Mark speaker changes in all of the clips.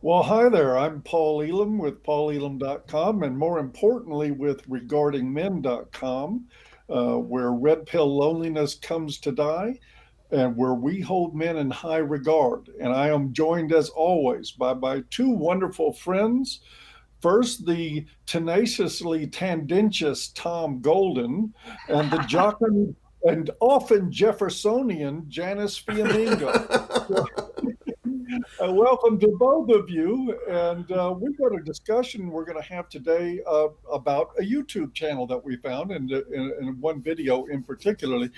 Speaker 1: Well, hi there. I'm Paul Elam with paulelam.com, and more importantly, with regardingmen.com, where red pill loneliness comes to die and where we hold men in high regard. And I am joined, as always, by my two wonderful friends. First, the tenaciously tendentious Tom Golden, and the jocund and often Jeffersonian Janice Fiamingo. Welcome to both of you. And we've got a discussion we're going to have today about a YouTube channel that we found, and one video in particularly,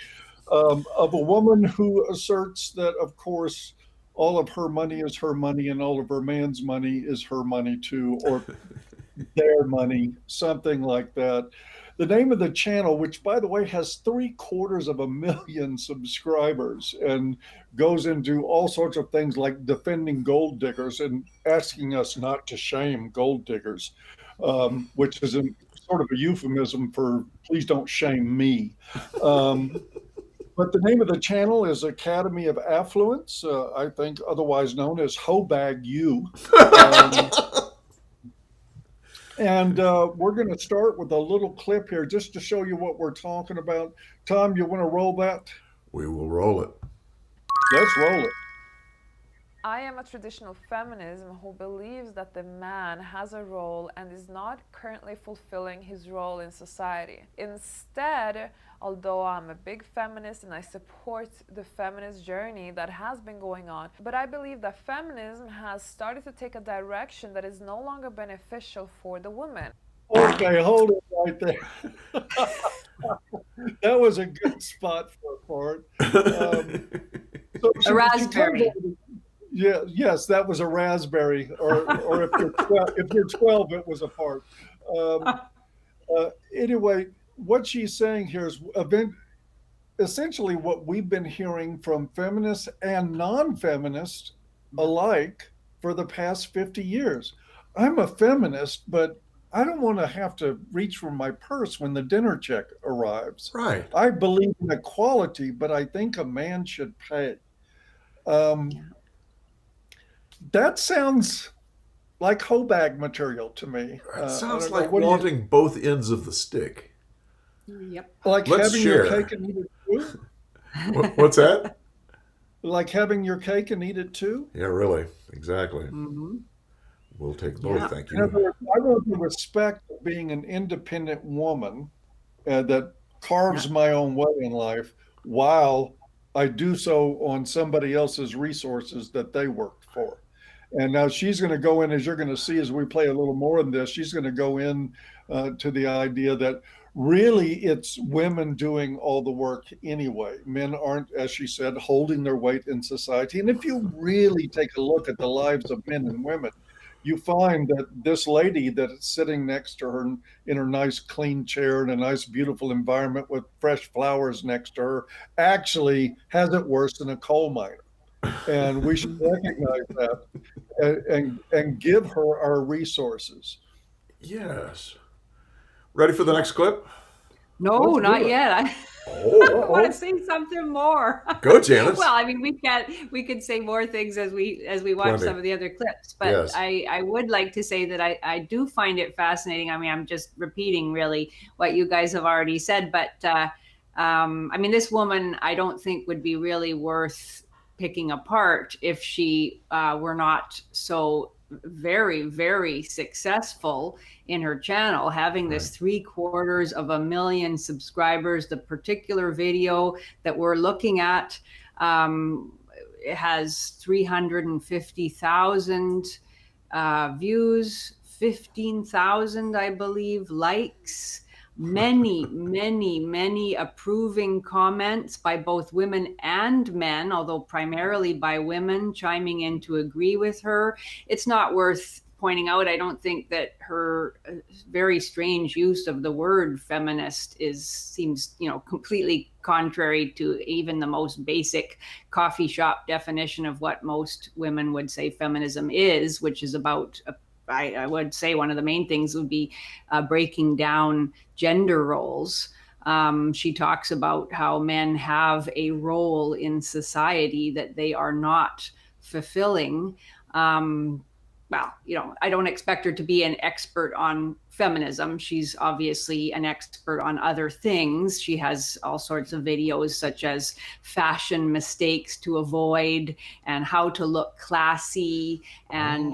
Speaker 1: of a woman who asserts that, of course, all of her money is her money and all of her man's money is her money too, or their money, something like that. The name of the channel, which by the way has 750,000 subscribers and goes into all sorts of things like defending gold diggers and asking us not to shame gold diggers, which is sort of a euphemism for please don't shame me. But the name of the channel is Academy of Affluence, I think otherwise known as Hobag U. Um, And we're going to start with a little clip here just to show you what we're talking about. Tom, you want to roll that?
Speaker 2: We will roll it.
Speaker 1: Let's roll it.
Speaker 3: I am a traditional feminist who believes that the man has a role and is not currently fulfilling his role in society. Instead, although I'm a big feminist and I support the feminist journey that has been going on, but I believe that feminism has started to take a direction that is no longer beneficial for the woman.
Speaker 1: Okay, hold it right there. That was a good spot for a part. So
Speaker 4: A
Speaker 1: she comes
Speaker 4: raspberry.
Speaker 1: over. Yeah, yes, that was a raspberry, or if you're 12, it was a part. Um, anyway, what she's saying here is essentially what we've been hearing from feminists and non-feminists alike for the past 50 years. I'm a feminist, but I don't want to have to reach for my purse when the dinner check arrives.
Speaker 2: Right.
Speaker 1: I believe in equality, but I think a man should pay. Um,
Speaker 4: Yeah.
Speaker 1: that sounds like Hobag material to me.
Speaker 2: It
Speaker 1: I
Speaker 2: sounds
Speaker 1: don't know.
Speaker 2: like
Speaker 1: What do you
Speaker 2: wanting both ends of the stick.
Speaker 4: Yep.
Speaker 1: like
Speaker 2: Let's
Speaker 1: having your
Speaker 2: share.
Speaker 1: cake and eat it too?
Speaker 2: What's that?
Speaker 1: Like having your cake and eat it too?
Speaker 2: Yeah, really. Exactly.
Speaker 4: Hmm.
Speaker 2: We'll take both.
Speaker 4: Yeah.
Speaker 2: Thank
Speaker 1: In other
Speaker 2: you.
Speaker 1: words, I want to respect being an independent woman that
Speaker 4: Yeah.
Speaker 1: carves my own way in life while I do so on somebody else's resources that they worked for. And now she's going to go in, as you're going to see as we play a little more in this, she's going to go in to the idea that really it's women doing all the work anyway. Men aren't, as she said, holding their weight in society. And if you really take a look at the lives of men and women, you find that this lady that is sitting next to her in her nice clean chair in a nice beautiful environment with fresh flowers next to her actually has it worse than a coal miner, and we should recognize that and give her our resources.
Speaker 2: Yes. Ready for the
Speaker 4: Yeah.
Speaker 2: next clip?
Speaker 4: No,
Speaker 1: Let's
Speaker 4: not
Speaker 1: do it.
Speaker 4: yet. I
Speaker 2: Oh,
Speaker 4: want to
Speaker 1: Uh-oh.
Speaker 4: say something more.
Speaker 2: go,
Speaker 4: Well,
Speaker 2: Janice.
Speaker 4: I mean, we could say more things as we watch
Speaker 2: Plenty.
Speaker 4: some of the other clips, but
Speaker 2: Yes.
Speaker 4: I would like to say that I do find it fascinating. I mean, I'm just repeating really what you guys have already said, but I mean, this woman I don't think would be really worth picking apart if she were not so very, very successful in her channel, having
Speaker 2: Right.
Speaker 4: this 750,000 subscribers. The particular video that we're looking at, it has 350,000 views, 15,000, I believe, likes, many approving comments by both women and men, although primarily by women chiming in to agree with her. It's not worth pointing out. I don't think that her very strange use of the word feminist seems, completely contrary to even the most basic coffee shop definition of what most women would say feminism is, which is about I would say one of the main things would be breaking down gender roles. She talks about how men have a role in society that they are not fulfilling. well, I don't expect her to be an expert on feminism. She's obviously an expert on other things. She has all sorts of videos, such as fashion mistakes to avoid and how to look classy, and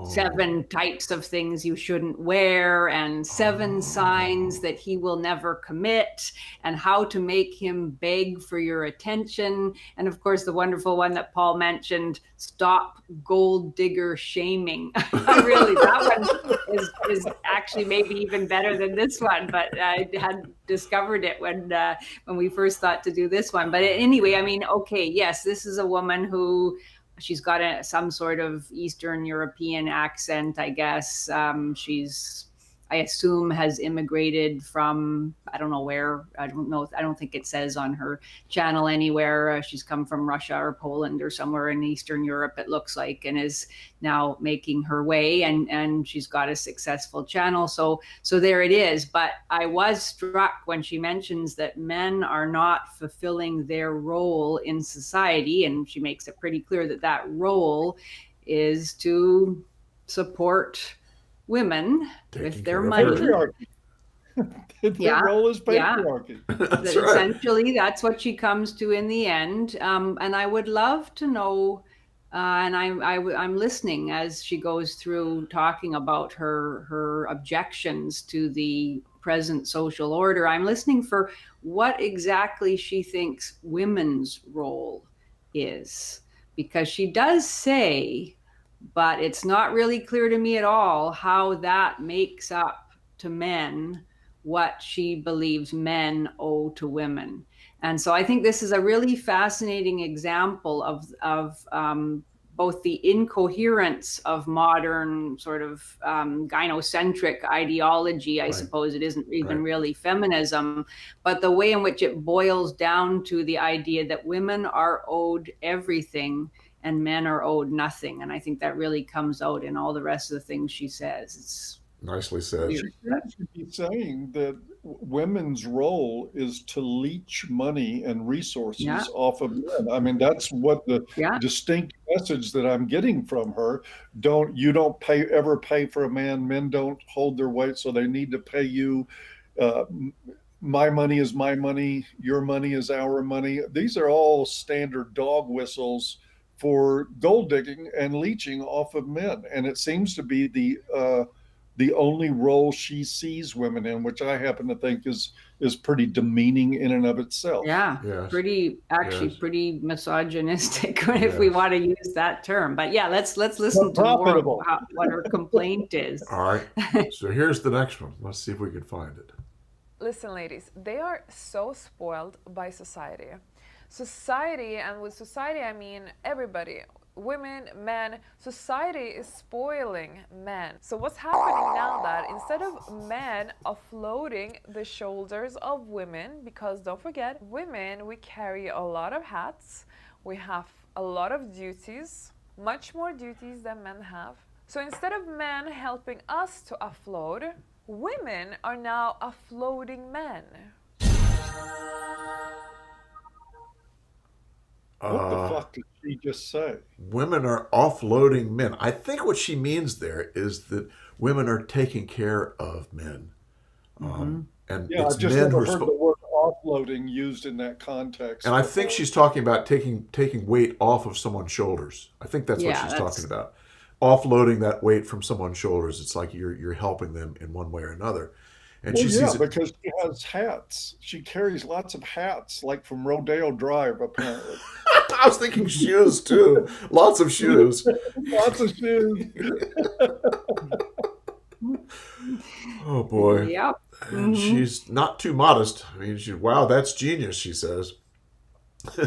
Speaker 4: 7 types of things you shouldn't wear, and 7 signs that he will never commit, and how to make him beg for your attention. And of course, the wonderful one that Paul mentioned, stop gold digger shaming. Really, that one is actually maybe even better than this one, but I had discovered it when we first thought to do this one. But anyway, I mean, okay, yes, this is a woman who, she's got some sort of Eastern European accent, I guess. She's, I assume, has immigrated from, I don't know where, I don't think it says on her channel anywhere. She's come from Russia or Poland or somewhere in Eastern Europe, it looks like, and is now making her way, and she's got a successful channel. So there it is. But I was struck when she mentions that men are not fulfilling their role in society, and she makes it pretty clear that that role is to support women with their money.
Speaker 1: Patriarchy. Their role is patriarchy.
Speaker 2: That's right.
Speaker 4: Essentially, that's what she comes to in the end. And I would love to know, and I'm listening as she goes through talking about her objections to the present social order. I'm listening for what exactly she thinks women's role is, because she does say, but it's not really clear to me at all how that makes up to men what she believes men owe to women. And so I think this is a really fascinating example of both the incoherence of modern sort of gynocentric ideology. I suppose it isn't even really feminism, but the way in which it boils down to the idea that women are owed everything and men are owed nothing. And I think that really comes out in all the rest of the things she says. It's
Speaker 2: nicely said.
Speaker 1: She should be saying that women's role is to leech money and resources off of men. I mean, that's what the distinct message that I'm getting from her. You don't ever pay for a man. Men don't hold their weight, so they need to pay you. My money is my money. Your money is our money. These are all standard dog whistles for gold digging and leeching off of men. And it seems to be the only role she sees women in, which I happen to think is pretty demeaning in and of itself.
Speaker 4: Yeah, yes. Pretty misogynistic if we want to use that term. But yeah, let's listen to more of what her complaint is.
Speaker 2: All right. So here's the next one. Let's see if we can find it.
Speaker 3: Listen, ladies, they are so spoiled by society. Society, and with society I mean everybody, women, men. Society is spoiling men. So what's happening now that instead of men offloading the shoulders of women, because don't forget, women, we carry a lot of hats, we have a lot of duties, much more duties than men have. So instead of men helping us to offload, women are now offloading men.
Speaker 1: What the fuck did she just say?
Speaker 2: Women are offloading men. I think what she means there is that women are taking care of men. And it's
Speaker 1: I've just
Speaker 2: men
Speaker 1: never heard the word offloading used in that context.
Speaker 2: And I think she's talking about taking weight off of someone's shoulders. I think that's what she's talking about. Offloading that weight from someone's shoulders. It's like you're helping them in one way or another. And she sees
Speaker 1: because she has hats. She carries lots of hats, like from Rodeo Drive, apparently.
Speaker 2: I was thinking shoes, too. Lots of shoes.
Speaker 1: Lots of shoes.
Speaker 2: Oh, boy.
Speaker 4: Yep.
Speaker 2: And she's not too modest. I mean, wow, that's genius, she says.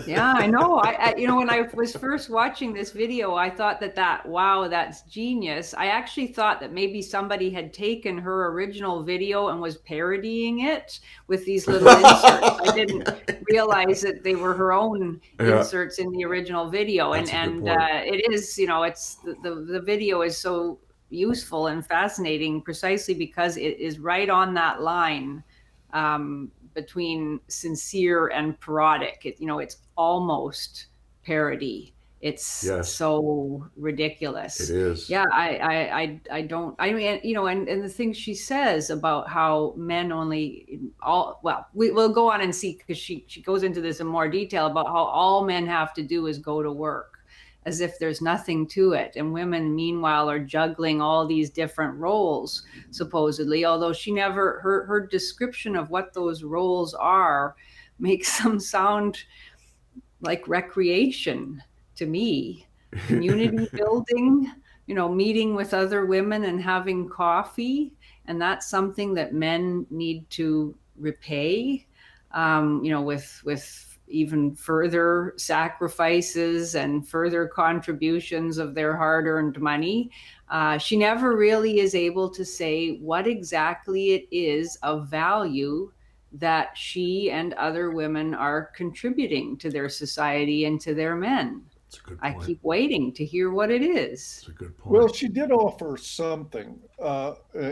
Speaker 4: Yeah, I know. I when I was first watching this video, I thought wow, that's genius. I actually thought that maybe somebody had taken her original video and was parodying it with these little inserts. I didn't realize that they were her own inserts in the original video.
Speaker 2: That's
Speaker 4: and it is, it's the video is so useful and fascinating precisely because it is right on that line. Between sincere and parodic. It's almost parody. It's
Speaker 2: Yes,
Speaker 4: so ridiculous.
Speaker 2: it is.
Speaker 4: Yeah, I don't, I mean, and the things she says about how men only we'll go on and see, because she goes into this in more detail about how all men have to do is go to work, as if there's nothing to it. And women, meanwhile, are juggling all these different roles, supposedly, although she never, her description of what those roles are makes them sound like recreation to me. Community building, meeting with other women and having coffee. And that's something that men need to repay, with even further sacrifices and further contributions of their hard-earned money. She never really is able to say what exactly it is of value that she and other women are contributing to their society and to their men.
Speaker 2: That's a good
Speaker 4: I
Speaker 2: point.
Speaker 4: keep waiting to hear what it is.
Speaker 2: That's a good point.
Speaker 1: Well, she did offer something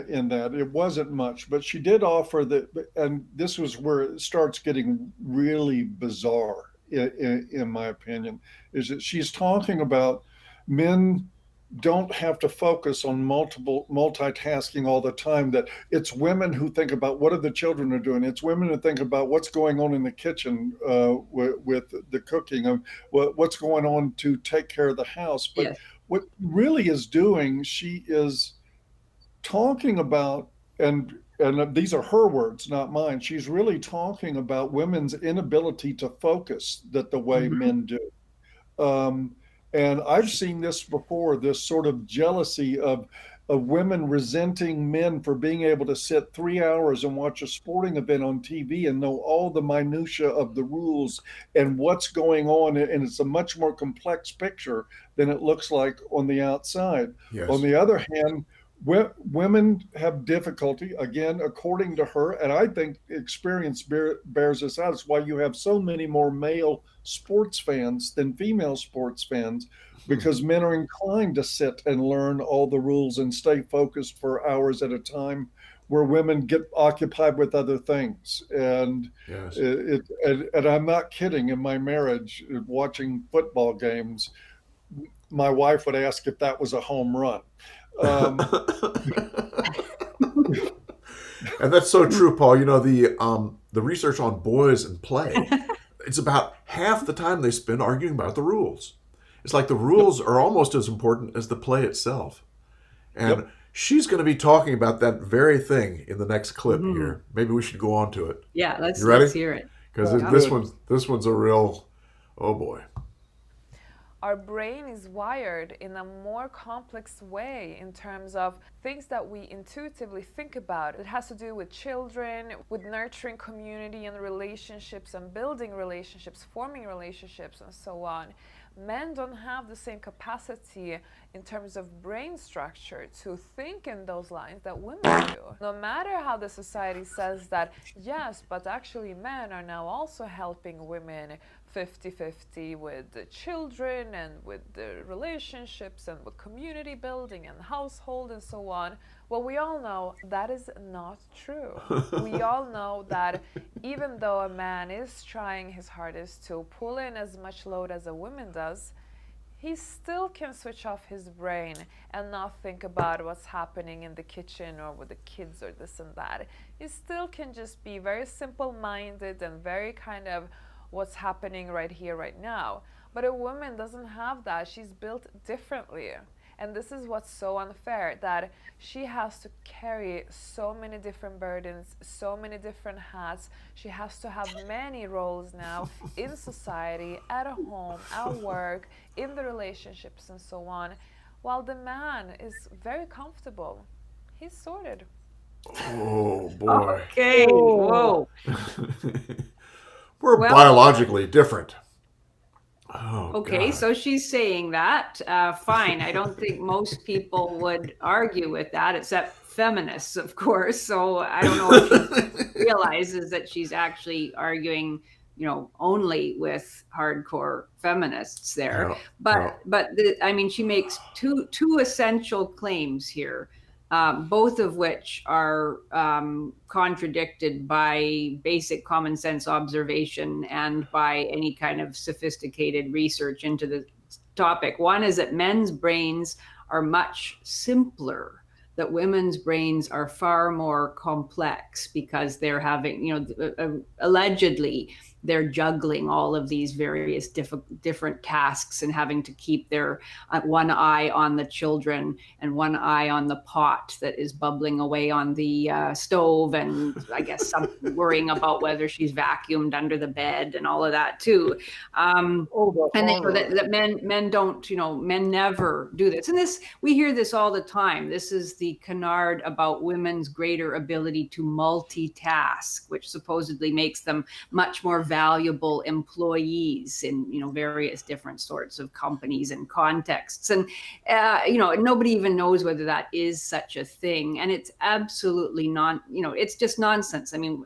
Speaker 1: in that. It wasn't much, but she did offer that, and this was where it starts getting really bizarre, in my opinion, is that she's talking about men don't have to focus on multitasking all the time, that it's women who think about what are the children are doing, it's women who think about what's going on in the kitchen, with the cooking, of what's going on to take care of the house. But
Speaker 4: Yes.
Speaker 1: what really is doing, she is talking about, and these are her words, not mine, she's really talking about women's inability to focus that the way men do. um, and I've seen this before, this sort of jealousy of women resenting men for being able to sit 3 hours and watch a sporting event on TV and know all the minutia of the rules and what's going on. And it's a much more complex picture than it looks like on the outside.
Speaker 2: Yes.
Speaker 1: On the other hand, women have difficulty, again, according to her, and I think experience bears this out. It's why you have so many more male sports fans than female sports fans, because men are inclined to sit and learn all the rules and stay focused for hours at a time, where women get occupied with other things. And
Speaker 2: Yes.
Speaker 1: and I'm not kidding. In my marriage, watching football games, my wife would ask if that was a home run.
Speaker 2: And that's so true, Paul. The research on boys and play, it's about half the time they spend arguing about the rules. It's like the rules are almost as important as the play itself. And she's going to be talking about that very thing in the next clip here. Maybe we should go on to it.
Speaker 4: Yeah, let's hear it.
Speaker 2: Because this one's a real, oh boy.
Speaker 3: Our brain is wired in a more complex way in terms of things that we intuitively think about. It has to do with children, with nurturing community and relationships and building relationships, forming relationships, and so on. Men don't have the same capacity in terms of brain structure to think in those lines that women do. No matter how the society says that, yes, but actually men are now also helping women 50-50 with the children and with the relationships and with community building and household and so on. Well, we all know that is not true. We all know that even though a man is trying his hardest to pull in as much load as a woman does, he still can switch off his brain and not think about what's happening in the kitchen or with the kids or this and that. He still can just be very simple-minded and very kind of what's happening right here, right now. But a woman doesn't have that. She's built differently. And this is what's so unfair, that she has to carry so many different burdens, so many different hats. She has to have many roles now in society, at home, at work, in the relationships and so on, while the man is very comfortable. He's sorted.
Speaker 2: Oh boy.
Speaker 4: Okay. Whoa.
Speaker 2: We're biologically different. Oh,
Speaker 4: okay,
Speaker 2: God.
Speaker 4: so she's saying that. Fine. I don't think most people would argue with that, except feminists, of course. So I don't know if she realizes that she's actually arguing, only with hardcore feminists there. She makes two essential claims here. Both of which are contradicted by basic common sense observation and by any kind of sophisticated research into the topic. One is that men's brains are much simpler, that women's brains are far more complex because they're having, allegedly, they're juggling all of these various different tasks and having to keep their one eye on the children and one eye on the pot that is bubbling away on the stove, and I guess some worrying about whether she's vacuumed under the bed and all of that too. And they know that men don't, men never do this. And this, we hear this all the time. This is the canard about women's greater ability to multitask, which supposedly makes them much more valuable employees in, various different sorts of companies and contexts. And, nobody even knows whether that is such a thing. And it's absolutely it's just nonsense. I mean,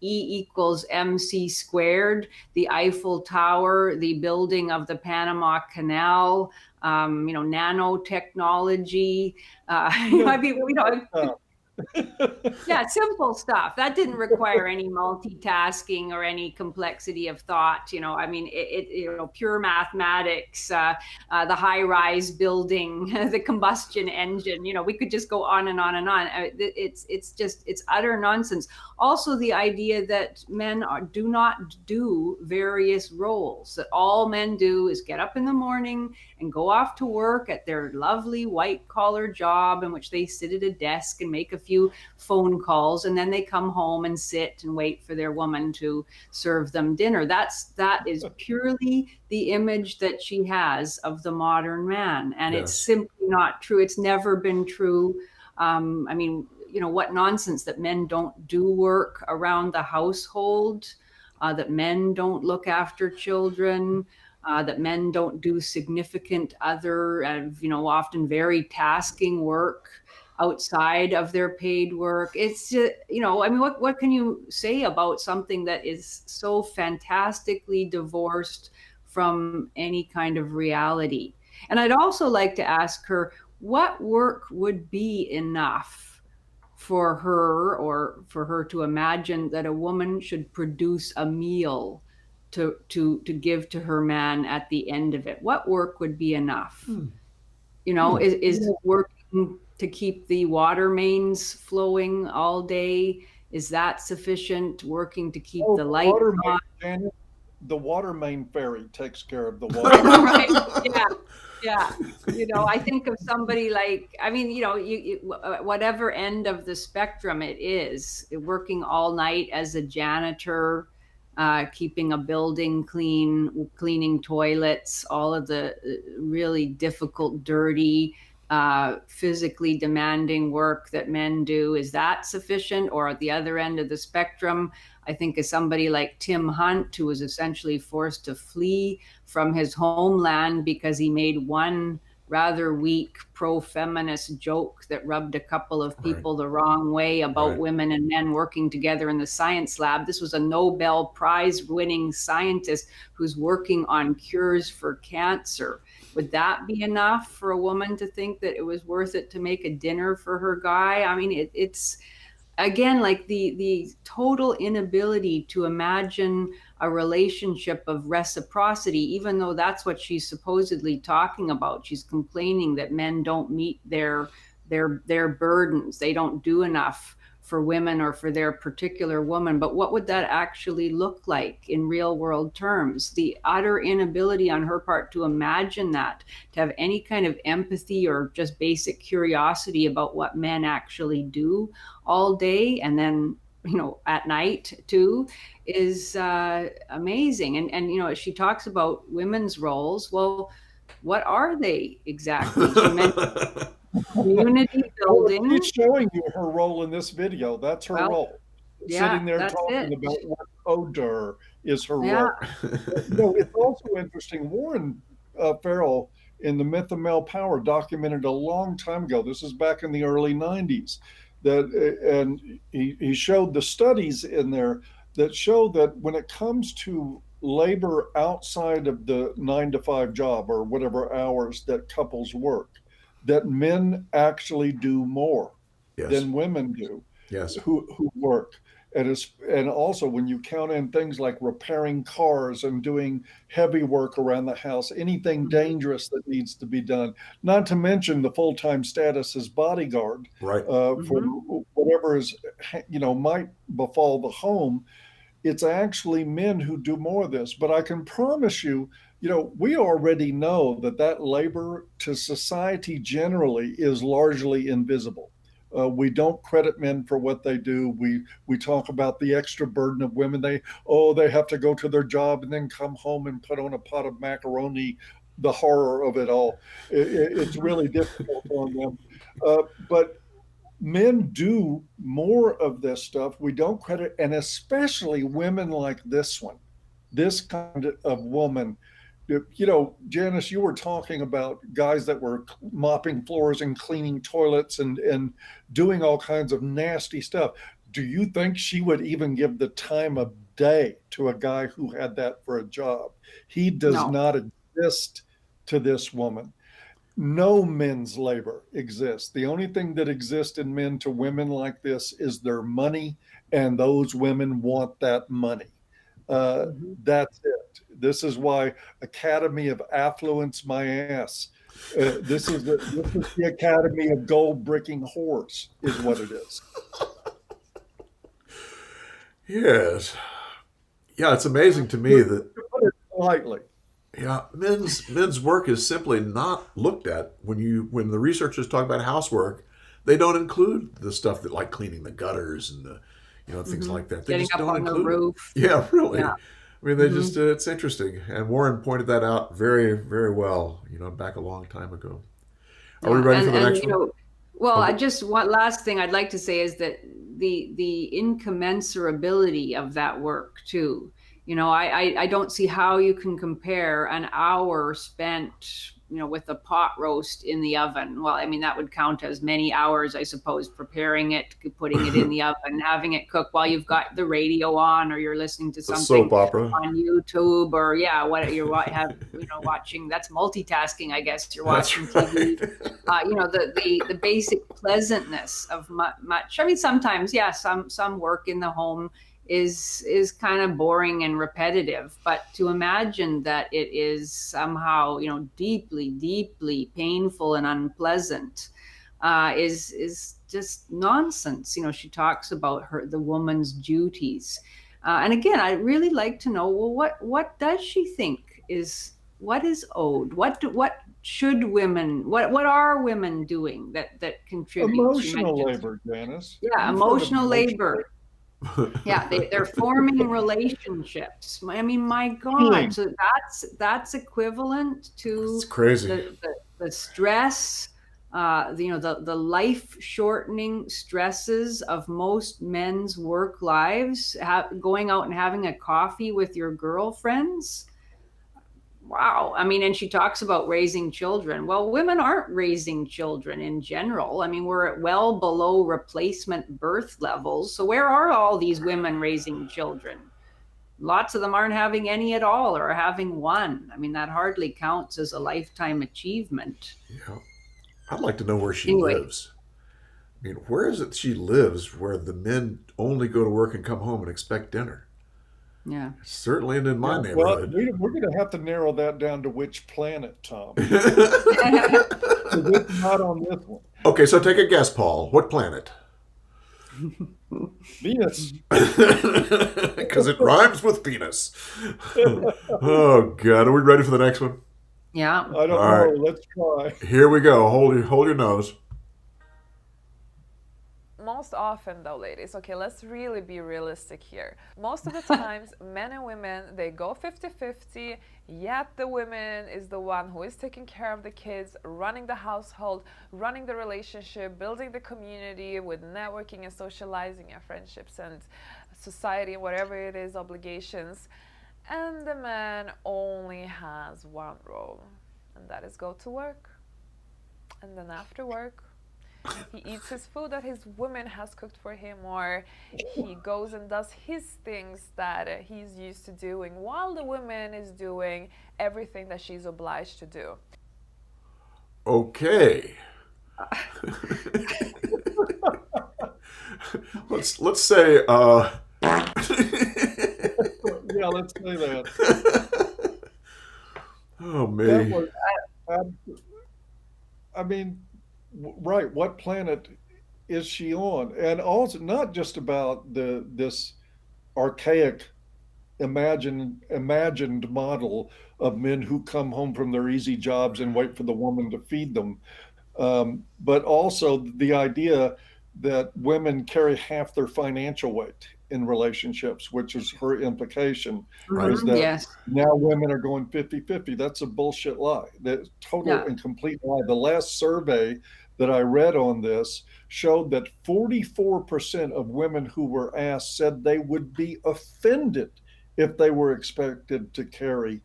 Speaker 4: E equals MC squared, the Eiffel Tower, the building of the Panama Canal, nanotechnology. Yeah, simple stuff. That didn't require any multitasking or any complexity of thought. Pure mathematics, the high-rise building, the combustion engine. We could just go on and on and on. It's utter nonsense. Also, the idea that men do not do various roles. That all men do is get up in the morning and go off to work at their lovely white-collar job in which they sit at a desk and make a few phone calls, and then they come home and sit and wait for their woman to serve them dinner. That is purely the image that she has of the modern man, and It's simply not true. It's never been true. What nonsense that men don't do work around the household, that men don't look after children, that men don't do significant other, often very tasking work outside of their paid work. It's just, what can you say about something that is so fantastically divorced from any kind of reality? And I'd also like to ask her, what work would be enough for her, or for her to imagine that a woman should produce a meal to give to her man at the end of it? What work would be enough? Is working to keep the water mains flowing all day, is that sufficient? Working to keep the lights on?
Speaker 1: The water main ferry takes care of the water.
Speaker 4: Right. Yeah. I think of somebody like, whatever end of the spectrum it is, working all night as a janitor, keeping a building clean, cleaning toilets, all of the really difficult, dirty, physically demanding work that men do. Is that sufficient? Or at the other end of the spectrum, I think of somebody like Tim Hunt, who was essentially forced to flee from his homeland because he made one rather weak pro-feminist joke that rubbed a couple of people the wrong way about women and men working together in the science lab. This was a Nobel Prize winning scientist who's working on cures for cancer. Would that be enough for a woman to think that it was worth it to make a dinner for her guy? It's again, like the total inability to imagine a relationship of reciprocity, even though that's what she's supposedly talking about. She's complaining that men don't meet their burdens. They don't do enough for women or for their particular woman. But what would that actually look like in real world terms? The utter inability on her part to imagine that, to have any kind of empathy or just basic curiosity about what men actually do all day and then at night too, is amazing. And she talks about women's roles. Well, what are they exactly? She mentioned community building.
Speaker 1: She's showing you her role in this video. That's her role. Sitting there talking about what odor is her role. It's also interesting. Warren Farrell in The Myth of Male Power documented a long time ago, this is back in the early 90s, and he showed the studies in there that show that when it comes to labor outside of the 9-to-5 job or whatever hours that couples work, that men actually do more than women do who work. and also when you count in things like repairing cars and doing heavy work around the house, anything dangerous that needs to be done, not to mention the full-time status as bodyguard
Speaker 2: Right.
Speaker 1: for whatever is, might befall the home. It's actually men who do more of this. But I can promise you, we already know that labor to society generally is largely invisible. We don't credit men for what they do. We talk about the extra burden of women. They have to go to their job and then come home and put on a pot of macaroni. The horror of it all. It's really difficult on them. But men do more of this stuff. We don't credit, and especially women like this one, this kind of woman. Janice, you were talking about guys that were mopping floors and cleaning toilets and doing all kinds of nasty stuff. Do you think she would even give the time of day to a guy who had that for a job? He does not exist to this woman. No men's labor exists. The only thing that exists in men to women like this is their money, and those women want that money. That's it. This is why Academy of Affluence my ass. This is the Academy of Gold Bricking Whores is what it is.
Speaker 2: Yes. Yeah, it's amazing to me that,
Speaker 1: To put it lightly.
Speaker 2: yeah, men's work is simply not looked at when the researchers talk about housework. They don't include the stuff that like cleaning the gutters and the things like that. They
Speaker 4: Getting
Speaker 2: just
Speaker 4: up
Speaker 2: don't
Speaker 4: on
Speaker 2: include
Speaker 4: the roof.
Speaker 2: it. Yeah, really.
Speaker 4: Yeah.
Speaker 2: I mean, they just it's interesting, and Warren pointed that out very, very well. Back a long time ago. Are we ready for the next one?
Speaker 4: Well, one last thing I'd like to say is that the incommensurability of that work too. I don't see how you can compare an hour spent, with a pot roast in the oven. Well, I mean, that would count as many hours, I suppose, preparing it, putting it in the oven, having it cook while you've got the radio on, or you're listening to something
Speaker 2: soap opera
Speaker 4: on YouTube, or what you're watching. That's multitasking, I guess. You're watching TV. The basic pleasantness of much. I mean, sometimes, some work in the home is kind of boring and repetitive, but to imagine that it is somehow deeply, deeply painful and unpleasant is just nonsense. She talks about the woman's duties, and again, I'd really like to know, well, what does she think what is owed? What should women? What are women doing that contribute?
Speaker 1: Emotional labor, Janice.
Speaker 4: Yeah, emotional labor. Yeah, they're forming relationships. I mean, my God, so that's equivalent to
Speaker 2: it's crazy.
Speaker 4: The stress, the life shortening stresses of most men's work lives, going out and having a coffee with your girlfriends. Wow. I mean, and she talks about raising children. Well, women aren't raising children in general. I mean, we're at well below replacement birth levels. So where are all these women raising children? Lots of them aren't having any at all, or having one. I mean, that hardly counts as a lifetime achievement.
Speaker 2: Yeah. I'd like to know where she lives. I mean, where is it she lives where the men only go to work and come home and expect dinner?
Speaker 4: Yeah.
Speaker 2: Certainly in my neighborhood.
Speaker 1: Well, we're going to have to narrow that down to which planet, Tom. It's not on this one.
Speaker 2: Okay, so take a guess, Paul. What planet?
Speaker 1: Venus.
Speaker 2: Because it rhymes with penis. Oh, God. Are we ready for the next one?
Speaker 4: Yeah.
Speaker 1: I don't know. Right. Let's try.
Speaker 2: Here we go. Hold your nose.
Speaker 3: Most often though, ladies, okay, let's really be realistic here. Most of the times, men and women, they go 50-50, yet the woman is the one who is taking care of the kids, running the household, running the relationship, building the community with networking and socializing and friendships and society, whatever it is, obligations. And the man only has one role, and that is go to work. And then after work, he eats his food that his woman has cooked for him, or he goes and does his things that he's used to doing, while the woman is doing everything that she's obliged to do.
Speaker 2: Okay. let's say
Speaker 1: Yeah, let's say that.
Speaker 2: oh
Speaker 1: That
Speaker 2: me.
Speaker 1: was, I mean, right, what planet is she on? And also not just about this archaic imagined model of men who come home from their easy jobs and wait for the woman to feed them, but also the idea that women carry half their financial weight in relationships, which is her implication,
Speaker 2: Right.
Speaker 1: is that
Speaker 4: Yes.
Speaker 1: now women are going 50-50. That's a bullshit lie. That's total
Speaker 4: Yeah.
Speaker 1: and complete lie. The last survey that I read on this showed that 44% of women who were asked said they would be offended if they were expected to carry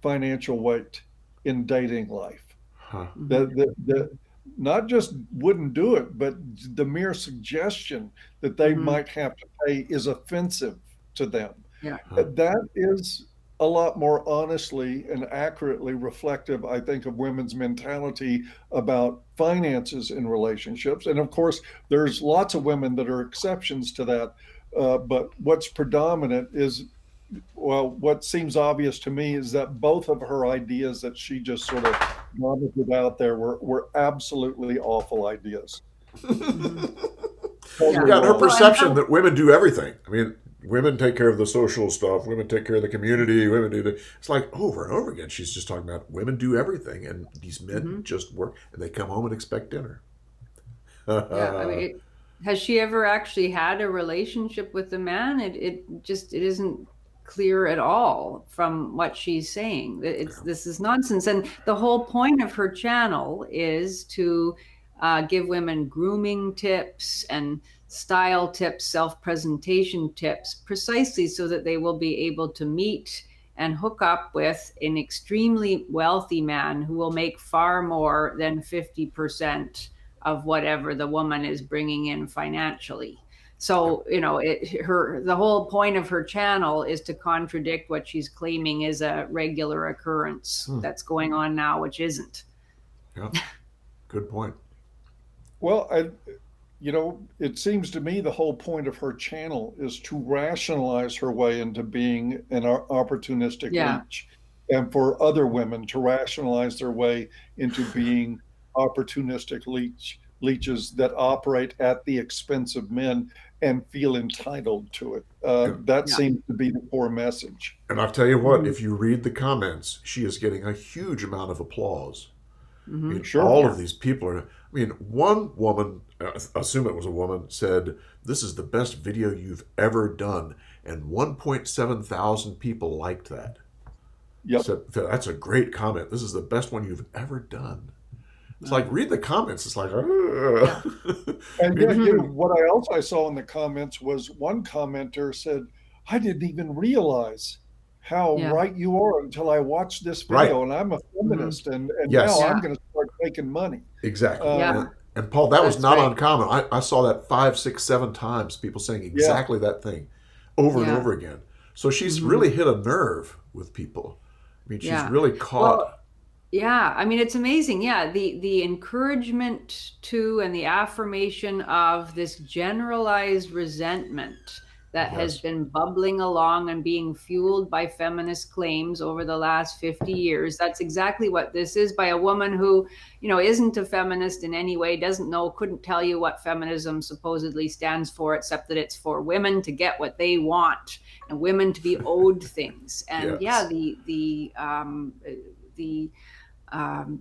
Speaker 1: financial weight in dating life.
Speaker 2: Huh.
Speaker 1: The not just wouldn't do it, but the mere suggestion that they
Speaker 4: Mhm.
Speaker 1: might have to pay is offensive to them.
Speaker 4: Yeah.
Speaker 2: Huh.
Speaker 1: That is a lot more honestly and accurately reflective, I think, of women's mentality about finances in relationships. And of course, there's lots of women that are exceptions to that. But what's predominant is, well, what seems obvious to me is that both of her ideas that she just sort of vomited out there were absolutely awful ideas.
Speaker 4: Mhm.
Speaker 1: Totally
Speaker 2: Yeah, and her
Speaker 1: wrong.
Speaker 4: Well, and
Speaker 2: perception that women do everything. I mean, women take care of the social stuff. Women take care of the community. Women do the. It's like over and over again. She's just talking about women do everything, and these men just work, and they come home and expect dinner.
Speaker 4: Yeah, I mean, has she ever actually had a relationship with a man? It isn't clear at all from what she's saying. This is nonsense, and the whole point of her channel is to give women grooming tips and style tips, self-presentation tips, precisely so that they will be able to meet and hook up with an extremely wealthy man who will make far more than 50% of whatever the woman is bringing in financially. So, the whole point of her channel is to contradict what she's claiming is a regular occurrence that's going on now, which isn't.
Speaker 2: Yeah, good point.
Speaker 1: Well, it seems to me the whole point of her channel is to rationalize her way into being an opportunistic
Speaker 4: Yeah.
Speaker 1: leech, and for other women to rationalize their way into being opportunistic leeches that operate at the expense of men and feel entitled to it. That
Speaker 4: Yeah.
Speaker 1: seems to be the core message.
Speaker 2: And I'll tell you what, if you read the comments, she is getting a huge amount of applause. I mean,
Speaker 1: Sure.
Speaker 2: all of these people are. I mean, one woman, assume it was a woman, said, "This is the best video you've ever done," and 1.7 thousand people liked that.
Speaker 1: Yep.
Speaker 2: So that's a great comment. This is the best one you've ever done. It's like, read the comments. It's like,
Speaker 1: And yet, what I saw in the comments was one commenter said, "I didn't even realize how
Speaker 4: Yeah.
Speaker 1: right you are until I watched this
Speaker 2: Right.
Speaker 1: video, and I'm a feminist, and
Speaker 2: Yes.
Speaker 1: now
Speaker 4: Yeah.
Speaker 1: I'm going to start making money."
Speaker 2: Exactly.
Speaker 4: Yeah.
Speaker 2: And Paul, that was
Speaker 4: That's
Speaker 2: not
Speaker 4: right.
Speaker 2: uncommon. I saw that 5, 6, 7 times, people saying exactly that thing over and
Speaker 4: Yeah.
Speaker 2: over again. So she's really hit a nerve with people. I mean, she's
Speaker 4: Yeah.
Speaker 2: really caught.
Speaker 4: Well, yeah, I mean, it's amazing. Yeah, the encouragement to and the affirmation of this generalized resentment that has
Speaker 2: Yes.
Speaker 4: been bubbling along and being fueled by feminist claims over the last 50 years. That's exactly what this is, by a woman who, isn't a feminist in any way, doesn't know, couldn't tell you what feminism supposedly stands for, except that it's for women to get what they want and women to be owed things. And
Speaker 2: Yes.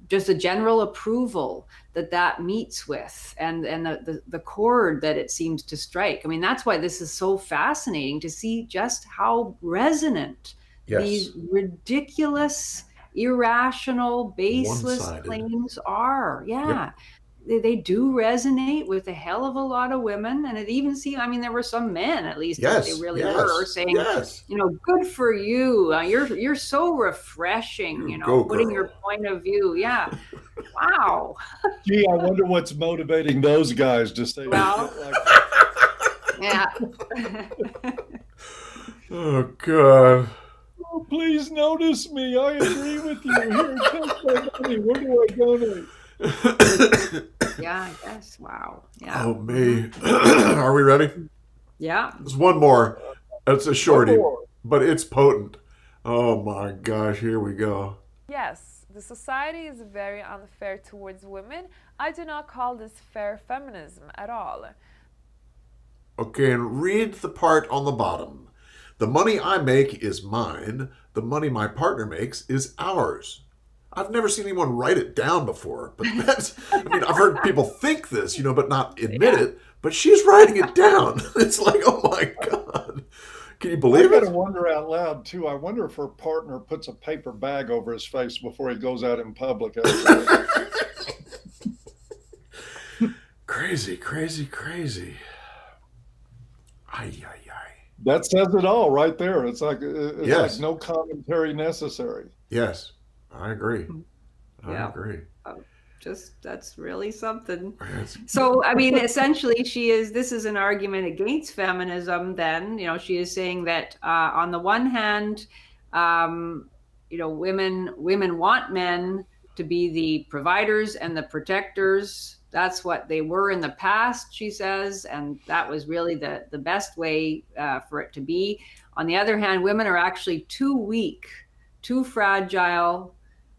Speaker 4: just a general approval that meets with, and the chord that it seems to strike. I mean, that's why this is so fascinating to see just how resonant these ridiculous, irrational, baseless
Speaker 2: One-sided.
Speaker 4: claims are. Yeah.
Speaker 2: Yep.
Speaker 4: They do resonate with a hell of a lot of women, and it even seemed, I mean, there were some men, at least, if they really were saying, good for you, you're so refreshing,
Speaker 2: Go,
Speaker 4: putting
Speaker 2: girl.
Speaker 4: your point of view. Yeah. Wow.
Speaker 1: Gee, I wonder what's motivating those guys to say
Speaker 4: Well,
Speaker 1: shit like
Speaker 4: yeah.
Speaker 2: Oh, God.
Speaker 1: "Oh, please notice me. I agree with you. Here, take my money. Where do I donate?"
Speaker 4: Yeah, I guess. Wow. Yeah.
Speaker 2: Oh, me. Are we ready?
Speaker 4: Yeah.
Speaker 2: There's one more. It's a
Speaker 1: One
Speaker 2: shorty,
Speaker 1: more.
Speaker 2: but it's potent. Oh my gosh, here we go.
Speaker 3: Yes, the society is very unfair towards women. I do not call this fair feminism at all.
Speaker 2: Okay, and read the part on the bottom. The money I make is mine. The money my partner makes is ours. I've never seen anyone write it down before, but that's, I mean, I've heard people think this, but not admit it, but she's writing it down. It's like, oh my God. Can you
Speaker 1: I
Speaker 2: believe
Speaker 1: gotta
Speaker 2: it?
Speaker 1: wonder out loud too. I wonder if her partner puts a paper bag over his face before he goes out in public after that.
Speaker 2: Crazy, crazy, crazy. Ay, ay, ay.
Speaker 1: That says it all right there. It's like
Speaker 2: Yes.
Speaker 1: no commentary necessary.
Speaker 2: Yes, I agree. I
Speaker 4: Yeah.
Speaker 2: agree.
Speaker 4: That's really something.
Speaker 2: It's-
Speaker 4: So, I mean, essentially, this is an argument against feminism. Then, she is saying that on the one hand, women want men to be the providers and the protectors. That's what they were in the past, she says, and that was really the best way for it to be. On the other hand, women are actually too weak, too fragile.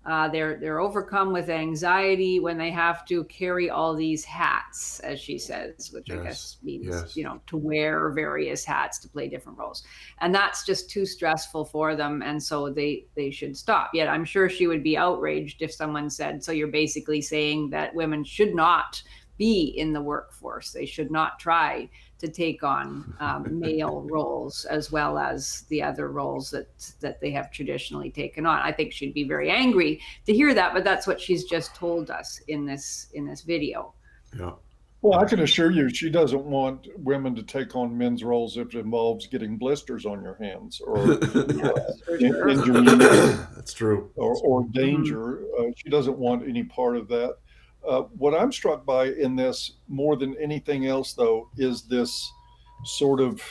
Speaker 4: They're overcome with anxiety when they have to carry all these hats, as she says, which I guess means, to wear various hats to play different roles. And that's just too stressful for them. And so they should stop. Yet I'm sure she would be outraged if someone said, so you're basically saying that women should not be in the workforce. They should not try to take on male roles as well as the other roles that they have traditionally taken on. I think she'd be very angry to hear that, but that's what she's just told us in this video.
Speaker 2: Yeah.
Speaker 1: Well, I can assure you, she doesn't want women to take on men's roles if it involves getting blisters on your hands or injury.
Speaker 2: That's true.
Speaker 1: Or danger. She doesn't want any part of that. What I'm struck by in this more than anything else, though, is this sort of,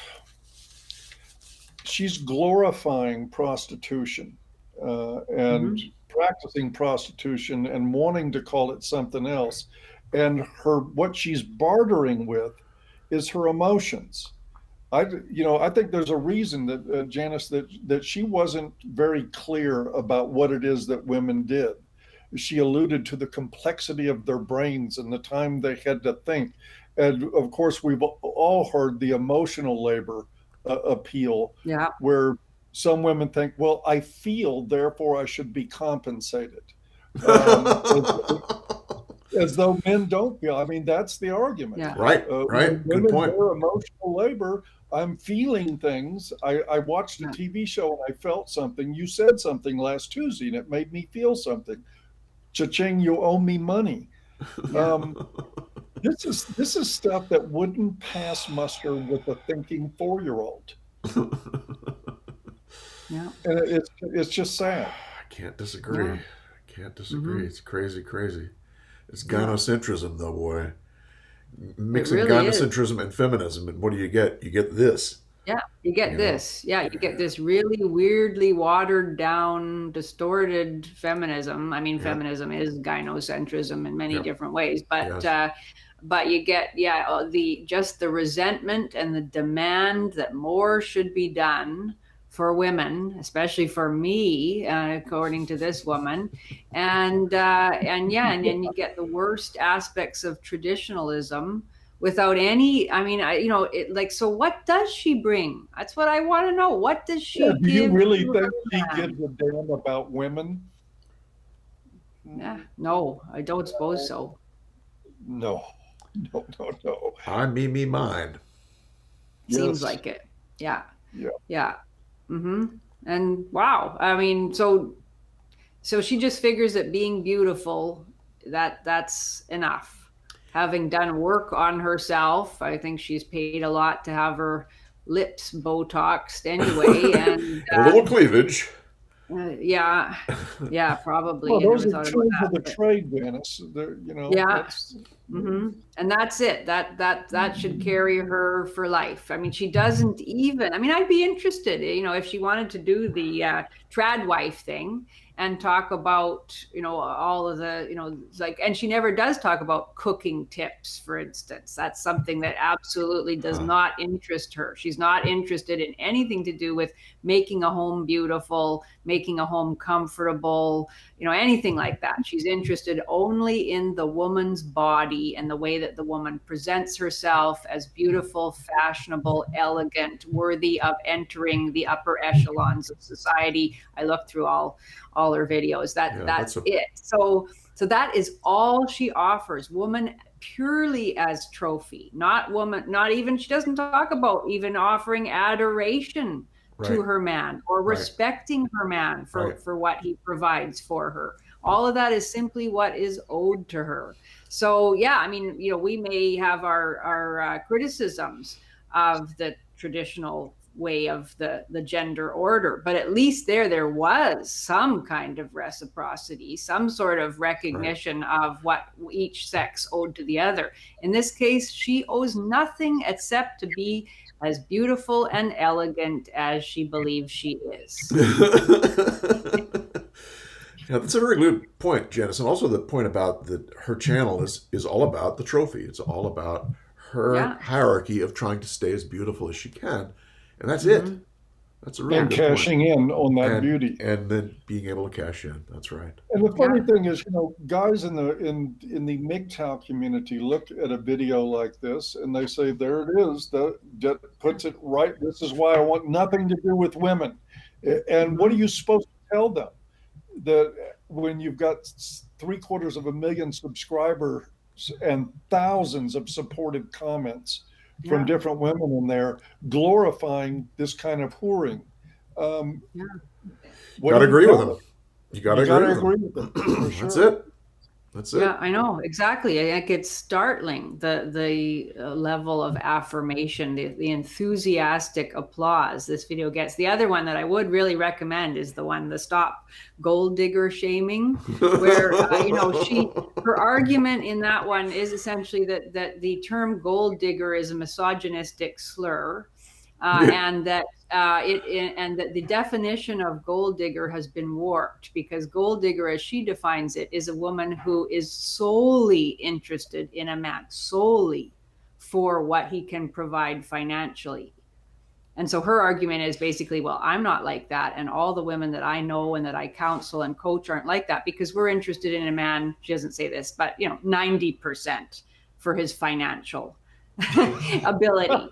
Speaker 1: she's glorifying prostitution and practicing prostitution and wanting to call it something else. And what she's bartering with is her emotions. I think there's a reason that Janice, that she wasn't very clear about what it is that women did. She alluded to the complexity of their brains and the time they had to think. And of course, we've all heard the emotional labor appeal, where some women think, well, I feel, therefore I should be compensated. As though men don't feel. I mean, that's the argument.
Speaker 4: Yeah.
Speaker 2: Right. Good point.
Speaker 1: Their emotional labor, I'm feeling things. I watched a TV show and I felt something. You said something last Tuesday and it made me feel something. Cha-ching, you owe me money. This is stuff that wouldn't pass muster with a thinking 4-year-old.
Speaker 4: Yeah.
Speaker 1: And it's just sad.
Speaker 2: I can't disagree. It's crazy, crazy. It's gynocentrism, though, boy. Mixing
Speaker 4: really
Speaker 2: gynocentrism and feminism, and what do you get? You get this.
Speaker 4: Yeah, you get this. Yeah, you get this really weirdly watered down, distorted feminism. I mean, feminism is gynocentrism in many different ways, but you get the resentment and the demand that more should be done for women, especially for me, according to this woman, and then you get the worst aspects of traditionalism without any. I mean, so what does she bring? That's what I want to know. What does she give?
Speaker 1: Do you really think she gives a damn about women?
Speaker 4: Yeah, no, I don't suppose so.
Speaker 1: No.
Speaker 2: I, me, mine.
Speaker 4: Seems like it. Yeah. And wow, I mean, so she just figures that being beautiful, that's enough. Having done work on herself, I think she's paid a lot to have her lips Botoxed anyway, and
Speaker 2: a little cleavage.
Speaker 4: Yeah, probably.
Speaker 1: Well, those are tools of the trade, Janice.
Speaker 4: And that's it. That should carry her for life. I mean, she doesn't even. I mean, I'd be interested, if she wanted to do the trad wife thing, and talk about, all of the, like, and she never does talk about cooking tips, for instance. That's something that absolutely does not interest her. She's not interested in anything to do with making a home beautiful, making a home comfortable, anything like that. She's interested only in the woman's body and the way that the woman presents herself as beautiful, fashionable, elegant, worthy of entering the upper echelons of society. I looked through all her videos. That's it. So that is all she offers. Woman purely as trophy, not even, she doesn't talk about even offering adoration to her man or respecting her man for what he provides for her. All of that is simply what is owed to her. So yeah, I mean, we may have our criticisms of the traditional way of the gender order, but at least there was some kind of reciprocity, some sort of recognition of what each sex owed to the other. In this case, she owes nothing except to be as beautiful and elegant as she believes she is.
Speaker 2: Yeah, that's a very good point, Janice. And also the point about that her channel is all about the trophy. It's all about her hierarchy of trying to stay as beautiful as she can. And that's it. That's a really good
Speaker 1: cashing
Speaker 2: point.
Speaker 1: in on that beauty.
Speaker 2: And then being able to cash in. That's right.
Speaker 1: And the funny thing is, guys in the MGTOW community look at a video like this and they say, there it is. That puts it right. This is why I want nothing to do with women. And what are you supposed to tell them? That when you've got 750,000 subscribers and thousands of supportive comments from different women in there glorifying this kind of whoring.
Speaker 2: You got to agree with them. You got to agree with them. That's it. That's it.
Speaker 4: Yeah, I know. Exactly. I think it's startling, the level of affirmation, the enthusiastic applause this video gets. The other one that I would really recommend is the Stop Gold Digger Shaming, where, her argument in that one is essentially that the term gold digger is a misogynistic slur. And that the definition of gold digger has been warped, because gold digger, as she defines it, is a woman who is solely interested in a man, solely for what he can provide financially. And so her argument is basically, well, I'm not like that, and all the women that I know and that I counsel and coach aren't like that, because we're interested in a man, she doesn't say this, but 90% for his financial ability.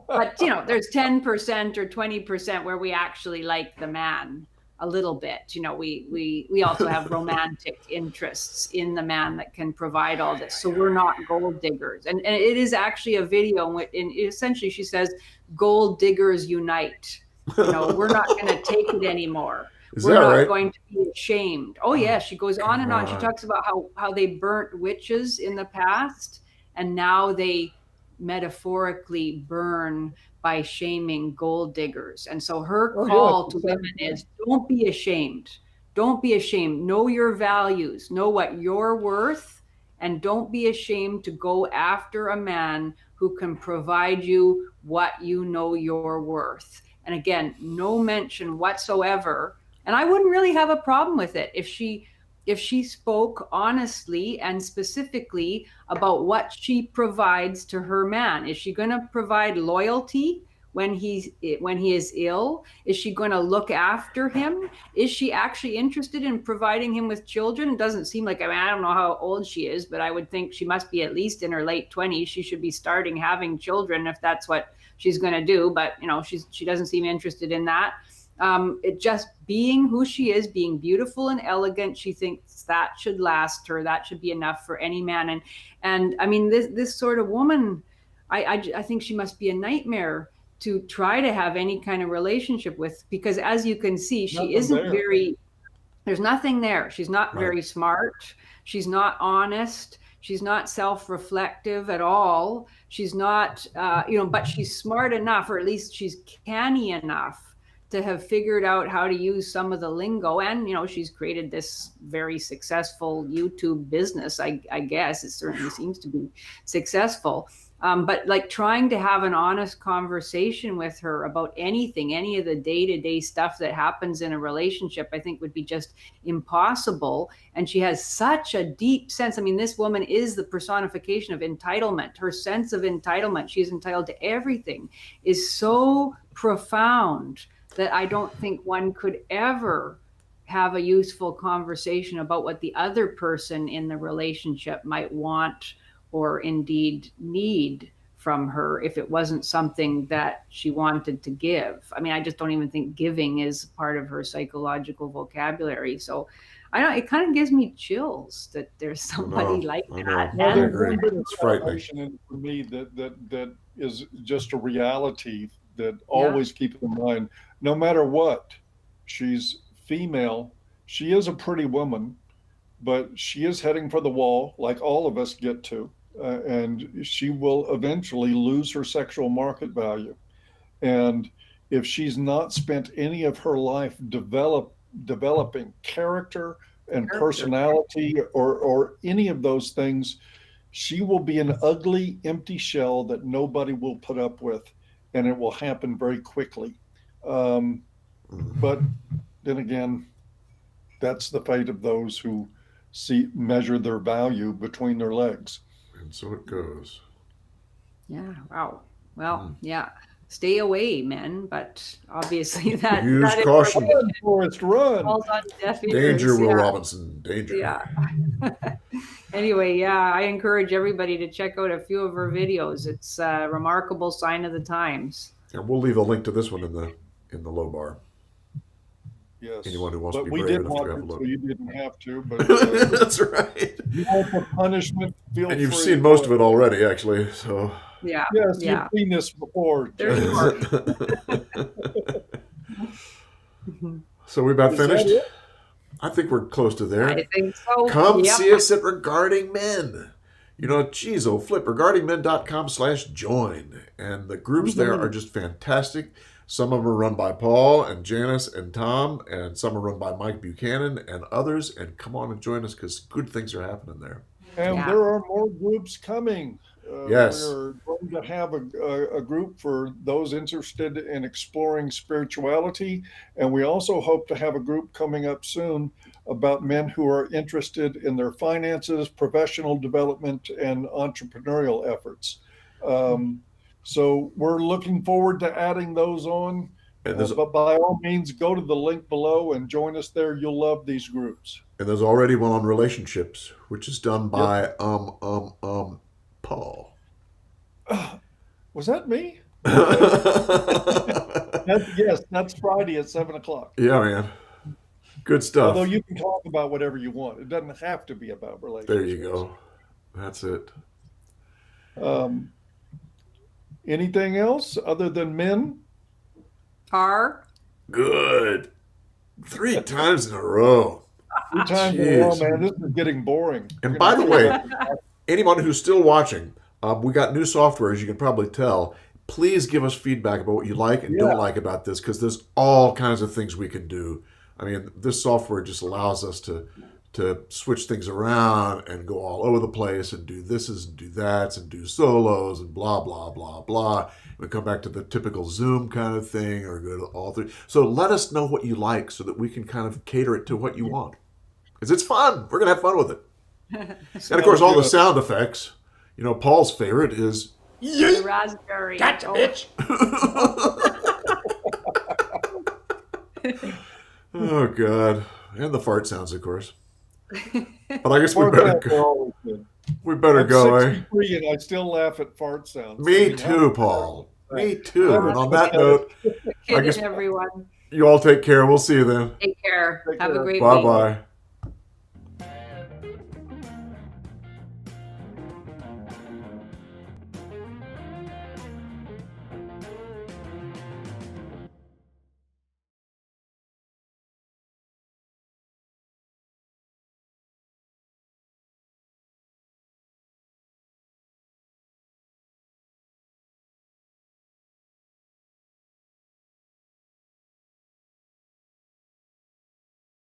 Speaker 4: But there's 10% or 20% where we actually like the man a little bit. We also have romantic interests in the man that can provide all this. So we're not gold diggers. And it is actually a video in essentially she says, gold diggers unite. We're not going to take it anymore. We're not going to be ashamed. Oh yeah, she goes on and on. She talks about how they burnt witches in the past, and now they metaphorically burn by shaming gold diggers. And so her call to women is, don't be ashamed. Don't be ashamed. Know your values. Know what you're worth. And don't be ashamed to go after a man who can provide you what you know you're worth. And again, no mention whatsoever. And I wouldn't really have a problem with it if she spoke honestly and specifically about what she provides to her man. Is she going to provide loyalty when he is ill? Is she going to look after him? Is she actually interested in providing him with children? It doesn't seem like, I don't know how old she is, but I would think she must be at least in her late 20s. She should be starting having children if that's what she's going to do. But she doesn't seem interested in that. It just being who she is, being beautiful and elegant, she thinks that should last her. That should be enough for any man. And I mean, this sort of woman, I think she must be a nightmare to try to have any kind of relationship with, because as you can see, she isn't there's nothing there. She's not very smart. She's not honest. She's not self-reflective at all. She's not, but she's smart enough, or at least she's canny enough to have figured out how to use some of the lingo. And, she's created this very successful YouTube business. I guess it certainly seems to be successful. But like trying to have an honest conversation with her about anything, any of the day-to-day stuff that happens in a relationship, I think would be just impossible. And she has such a deep sense. I mean, this woman is the personification of entitlement. Her sense of entitlement, she's entitled to everything, is so profound that I don't think one could ever have a useful conversation about what the other person in the relationship might want or indeed need from her if it wasn't something that she wanted to give. I mean, I just don't even think giving is part of her psychological vocabulary. So I don't, it kind of gives me chills that there's somebody like that.
Speaker 2: I agree.
Speaker 1: It's
Speaker 2: frightening
Speaker 1: for me that is just a reality that always keep in mind, no matter what. She's female. She is a pretty woman, but she is heading for the wall, like all of us get to. And she will eventually lose her sexual market value. And if she's not spent any of her life developing character and personality or any of those things, she will be an ugly, empty shell that nobody will put up with, and it will happen very quickly. But then again, that's the fate of those who measure their value between their legs.
Speaker 2: And so it goes.
Speaker 4: Yeah. Wow. Well, yeah. Stay away, men. But obviously that
Speaker 2: use caution.
Speaker 1: Run, Forrest, run.
Speaker 4: falls on deaf ears.
Speaker 2: Danger, Will Robinson. Danger.
Speaker 4: Yeah. Anyway, yeah, I encourage everybody to check out a few of her videos. It's a remarkable sign of the times.
Speaker 2: And we'll leave a link to this one in the low bar.
Speaker 1: Yes.
Speaker 2: Anyone who wants
Speaker 1: but
Speaker 2: to be
Speaker 1: we
Speaker 2: brave
Speaker 1: did
Speaker 2: enough to
Speaker 1: want
Speaker 2: have a
Speaker 1: it,
Speaker 2: look.
Speaker 1: so you didn't have to. But
Speaker 2: that's right.
Speaker 1: you want the punishment? Feel
Speaker 2: And you've
Speaker 1: free.
Speaker 2: seen most of it already, actually. So
Speaker 4: Yeah.
Speaker 1: Yes,
Speaker 4: Yeah.
Speaker 1: you've seen this before.
Speaker 4: There's
Speaker 1: Jay.
Speaker 4: more.
Speaker 2: So we about
Speaker 1: Is that
Speaker 2: finished?
Speaker 1: it?
Speaker 2: I think we're close to there.
Speaker 4: I think so.
Speaker 2: Come
Speaker 4: Yep.
Speaker 2: see us at Regarding Men. You know, geez, flip regardingmen.com/join. And the groups there are just fantastic. Some of them are run by Paul and Janice and Tom, and some are run by Mike Buchanan and others. And come on and join us because good things are happening there.
Speaker 1: And
Speaker 4: Yeah.
Speaker 1: there are more groups coming.
Speaker 2: Yes.
Speaker 1: We're going to have a group for those interested in exploring spirituality. And we also hope to have a group coming up soon about men who are interested in their finances, professional development, and entrepreneurial efforts. So we're looking forward to adding those on.
Speaker 2: And
Speaker 1: But by all means, go to the link below and join us there. You'll love these groups.
Speaker 2: and there's already one on relationships, which is done by Paul.
Speaker 1: Was that me?
Speaker 2: Yeah,
Speaker 1: That's Friday at 7:00.
Speaker 2: man. Good stuff.
Speaker 1: Although you can talk about whatever you want. It doesn't have to be about relationships.
Speaker 2: There you go. That's it.
Speaker 1: Anything else other than men?
Speaker 2: Good. 3 times in a row.
Speaker 1: 3 times in a row,
Speaker 2: Jeez.
Speaker 1: man. This is getting boring.
Speaker 2: And by the way, anyone who's still watching, we got new software, as you can probably tell. Please give us feedback about what you like and don't like about this, because there's all kinds of things we can do. I mean, this software just allows us to switch things around and go all over the place and do this and do that and do solos and blah, blah, blah, blah. We come back to the typical Zoom kind of thing or go to all 3. So let us know what you like so that we can kind of cater it to what you want. Because it's fun. We're going to have fun with it. And of course, all the sound effects. You know, Paul's favorite is
Speaker 4: The raspberry.
Speaker 2: Gotcha, bitch. Oh, God. And the fart sounds, of course. But I guess we better go. We better go, eh?
Speaker 1: 63 and I still laugh at fart sounds.
Speaker 2: Me too, Paul. Me too. And on that note, I guess
Speaker 4: everyone.
Speaker 2: you all take care. We'll see you then.
Speaker 4: Take care.
Speaker 1: Take
Speaker 4: Have
Speaker 1: care.
Speaker 4: a great week.
Speaker 2: Bye-bye.